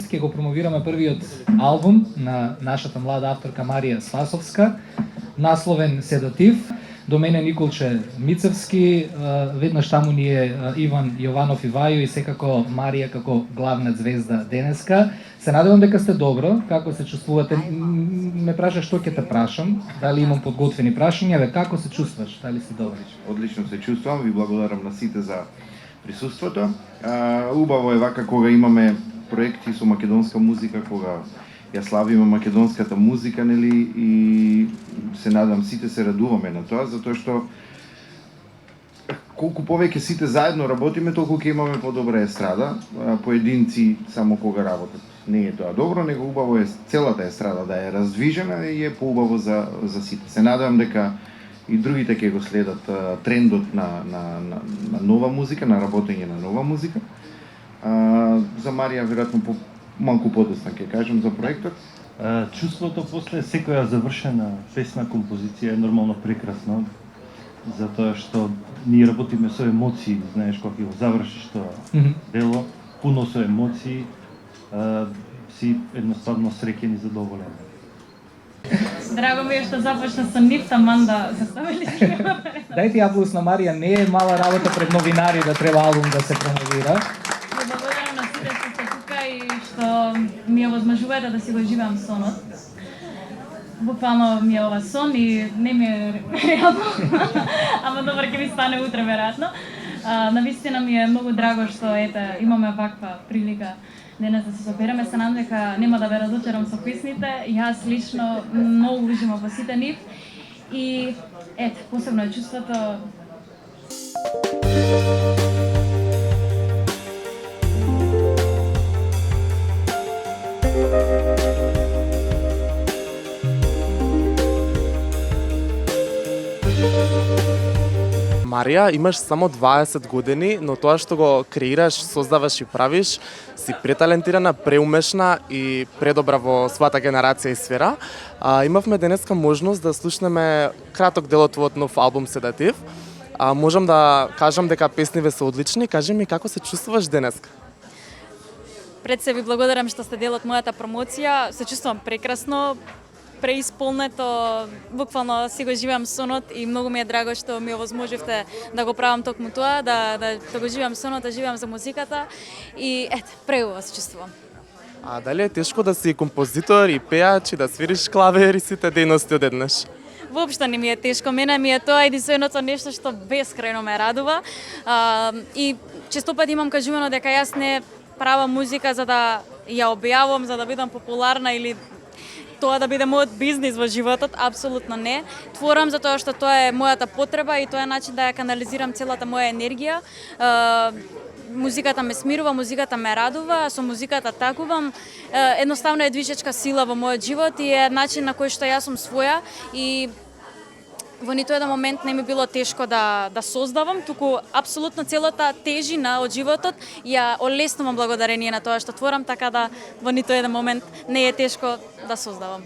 ќе го промовираме првиот албум на нашата млада авторка Марија Спасовска, насловен Седатив. До мене Николче Мицевски, веднаш таму ни е Иван Јованов Ивајо и секако Марија како главна звезда денеска. Се надевам дека сте добро, како се чувствувате? Ме праша што ќе те прашам, дали имам подготвени прашања, како се чувстваш, дали си добро? Одлично се чувствам, ви благодарам на сите за присуството. Убаво е вака кога имаме проекти со македонска музика, кога ја славиме македонската музика, нели, и се надам сите се радуваме на тоа, затоа што колку повеќе сите заедно работиме, толку ќе имаме подобра естрада. Поединци само кога работат не е тоа добро, него убаво е целата естрада да е раздвижена и е поубаво за сите. Се надевам дека и другите ќе го следат трендот на нова музика, на работење на нова музика. За Марија веројатно малку подоцна ќе кажам за проектот. Чувството после секоја завршена песна, композиција е нормално прекрасно, затоа што ние работиме со емоции, знаеш, кога го завршиш тоа дело, пуно со емоции, си едноставно среќен и задоволен. Драго ми е што започна со нив, таман да се ставили. Дајте аплауз на Марија, не е мала работа пред новинари да треба албум да се промовира. Благодарам на сите што сте тука и што ми овозможувате да си го живеам сонот. Буквално ми е ова сон и не ми е реално, ама добро ќе ми стане утре веројатно. Навистина ми е многу драго што имаме ваква прилика денес да се собереме. Се надам дека нема да ве разочарам со песните. Јас лично многу уживам во сите нив и посебно е чувството. Марија, имаш само 20 години, но тоа што го креираш, создаваш и правиш, си преталентирана, преумешна и предобра во својата генерација и сфера. Имавме денеска можност да слушнеме краток дел од твојот нов албум Седатив. Можам да кажам дека песниве се одлични. Кажи ми како се чувствуваш денеска? Пред се ви благодарам што сте дел од мојата промоција. Се чувствувам прекрасно, преисполнето, буквално си го живеам сонот и многу ми е драго што ми овозможивте да го правам токму тоа, да го живеам сонот, да живеам за музиката и преубаво се чувствувам. А дали е тешко да си композитор и пеач и да свириш клавир и сите дејности одеднаш? Воопшто не ми е тешко, мене ми е тоа единственото нешто што бескрајно ме радува. И често пати имам кажувано дека јас не правам музика за да ја објавам, за да бидам популарна или тоа да биде мојот бизнис во животот, апсолутно не. Творам затоа што тоа е мојата потреба и тоа е начин да ја канализирам целата моја енергија. Музиката ме смирува, музиката ме радува, со музиката такувам. Едноставно е движечка сила во мојот живот и е начин на кој што јас сум своја и во ниту еден момент не ми било тешко да создавам, туку апсолутно целата тежина од животот ја олеснувам благодарение на тоа што творам, така да во ниту еден момент не е тешко да создавам.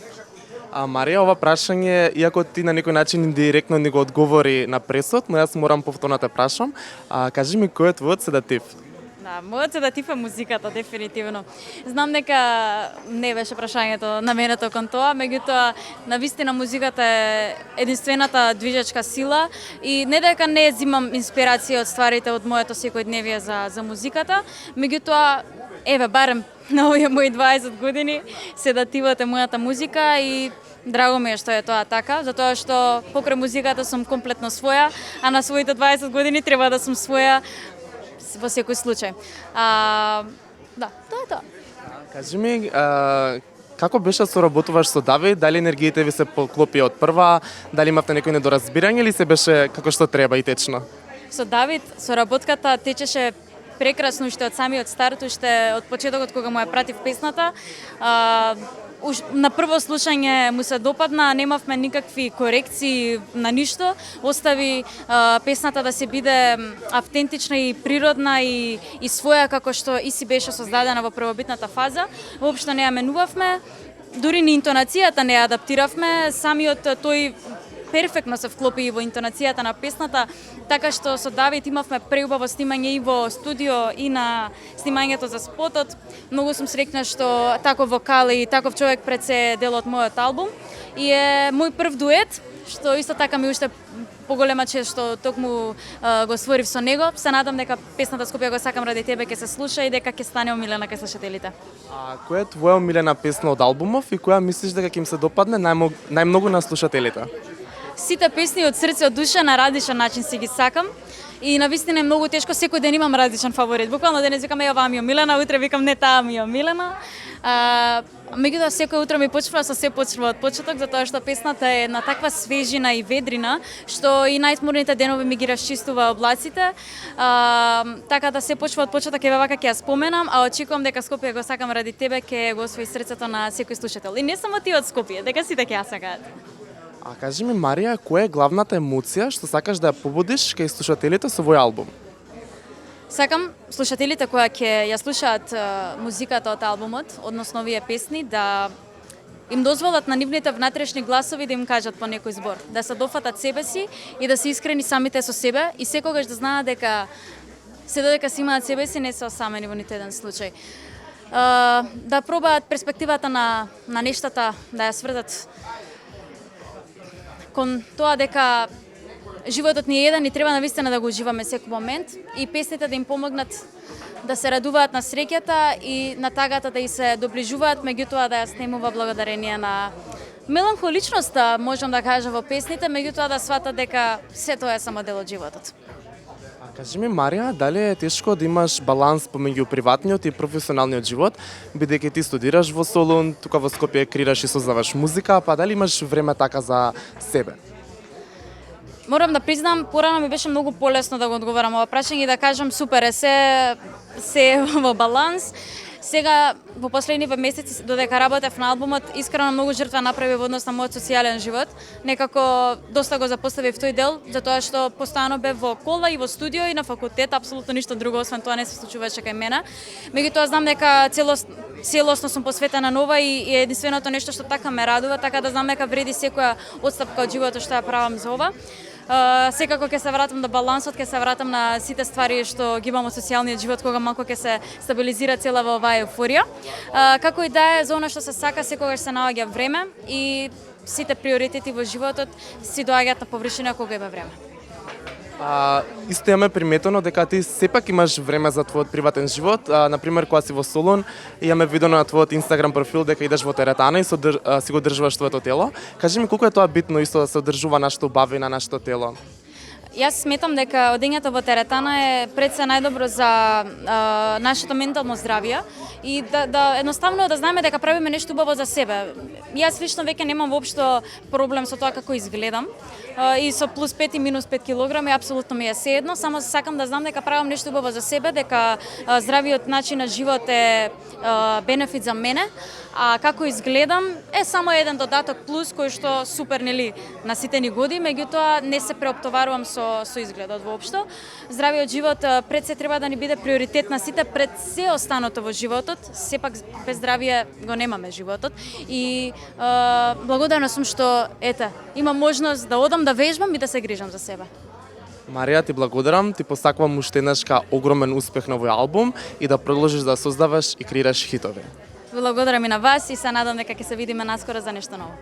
Марија, ова прашање, иако ти на некој начин индиректно ни го одговори на пресот, но јас морам повторно да те прашам. Кажи ми кој е твојот седатив? Да, мојот седатив е музиката, дефинитивно. Знам дека не беше прашањето наменето кон тоа, меѓутоа, навистина музиката е единствената движечка сила и не дека не зимам инспирација од стварите од моето секојдневие за музиката, меѓутоа, барем на овие мои 20 години, седативот е мојата музика и драго ми е што е тоа така, затоа што покрај музиката сум комплетно своја, а на своите 20 години треба да сум своја во секој случај. Да, тоа е тоа. Кажи ми, како беше соработуваш со Давид? Дали енергиите ви се поклопи од прва? Дали имавте некој недоразбирање или се беше како што треба и течно? Со Давид соработката течеше прекрасно уште од самиот старт, уште од почетокот кога му ја пратив песната. На прво слушање му се допадна, немавме никакви корекции на ништо, остави песната да се биде автентична и природна и своја како што и си беше создадена во првобитната фаза. Воопшто не ја менувавме, дури ни интонацијата не ја адаптиравме, самиот тој перфектно се вклопи и во интонацијата на песната, така што со Давид имавме преубаво снимање и во студио и на снимањето за спотот. Многу сум среќна што таков вокал и таков човек пред се дел од мојот албум и е мој прв дует, што исто така ми уште поголема чест што токму го створив со него. Се надам дека песната Скопје го сакам ради тебе ќе се слуша и дека ќе стане омилена кај слушателите. А која е твоја омилена песна од албумов и која мислиш дека ќе им се допадне најмногу на слушателите? Сите песни од срце, од душа на различен начин си ги сакам. И навистина е многу тешко, секој ден имам различен фаворит. Буквално денес викам оваа ми е омилена, утре викам не таа ми е омилена. Меѓутоа секој утро ми почнува со се почнува од почеток, затоа што песната е на таква свежина и ведрина, што и најтмурните денови ми ги расчистува облаците. Така да се почнува од почеток, еве вака ќе ја споменам, а очекувам дека Скопје го сакам ради тебе ќе го освои срцето на секој слушател. И не само ти од Скопје, дека сите ќе ја сакаат. А кажи ми, Марија, која е главната емоција што сакаш да ја побудиш кај слушателите со овој албум? Сакам слушателите кои ќе ја слушаат музиката од албумот, односно овие песни, да им дозволат на нивните внатрешни гласови да им кажат по некој збор, да се дофатат себе си и да се искрени самите со себе и секогаш да знаат дека се додека си имаат себе си не се осамени во ниту еден случај. Да пробаат перспективата на нештата, да ја сврдат кон тоа дека животот ни е еден и треба навистина да го уживаме секој момент и песните да им помогнат да се радуваат на среќата и на тагата да и се доближуваат, меѓутоа да ја снемува благодарение на меланхоличноста, можам да кажам, во песните, меѓутоа да сватат дека се тоа е само дел од животот. Кажи ми, Марија, дали е тешко да имаш баланс помеѓу приватниот и професионалниот живот, бидејќи ти студираш во Солун, тука во Скопје креираш и создаваш музика, па дали имаш време така за себе? Морам да признам, порано ми беше многу полесно да го одговорам ова прашање и да кажам супер е се во баланс. Сега во последниве месеци додека работев на албумот, искрено многу жртва направи во однос на мојот социјален живот. Некако доста го запоставив тој дел, затоа што постојано бев во кола и во студио и на факултет, апсолутно ништо друго освен тоа не се случуваше кај мене. Меѓутоа знам дека целосно сум посветена на ова и единственото нешто што така ме радува, така да знам дека вреди секоја отстапка од животот што ја правам за ова. Секако ќе се вратам до балансот, ќе се вратам на сите ствари што ги имам од социјалниот живот, кога малку ќе се стабилизира цела во оваа еуфорија. Како и да е, за она што се сака, секогаш се наоѓа време и сите приоритети во животот си доаѓаат на површина кога има време. Исто имаме приметено дека ти сепак имаш време за твојот приватен живот. Например, кога си во Солун, имаме видено на твојот Инстаграм профил дека идеш во теретана и си го одржуваш твоето тело. Кажи ми колку е тоа битно исто да се одржува нашето убави на нашето тело? Јас сметам дека одењето во теретана е пред се најдобро за нашето ментално здравје и да едноставно да знаеме дека правиме нешто убаво за себе. Јас лично веќе немам воопшто проблем со тоа како изгледам и со плюс 5 и минус 5 килограми апсолутно ми е сеедно, само сакам да знам дека правам нешто убаво за себе, дека здравиот начин на живот е бенефит за мене, а како изгледам е само еден додаток плюс кој што супер нели на сите ни годи, меѓутоа не се преоптоварувам со изгледот воопшто. Здравиот живот пред се треба да ни биде приоритет на сите пред се останато во животот. Сепак без здравје го немаме животот и благодарна сум што имам можност да одам да вежбам и да се грижам за себе. Марија, ти благодарам, ти посакувам уште еднашка огромен успех на овој албум и да продолжиш да создаваш и креираш хитови. Благодарам и на вас и се надам дека ќе се видиме наскоро за нешто ново.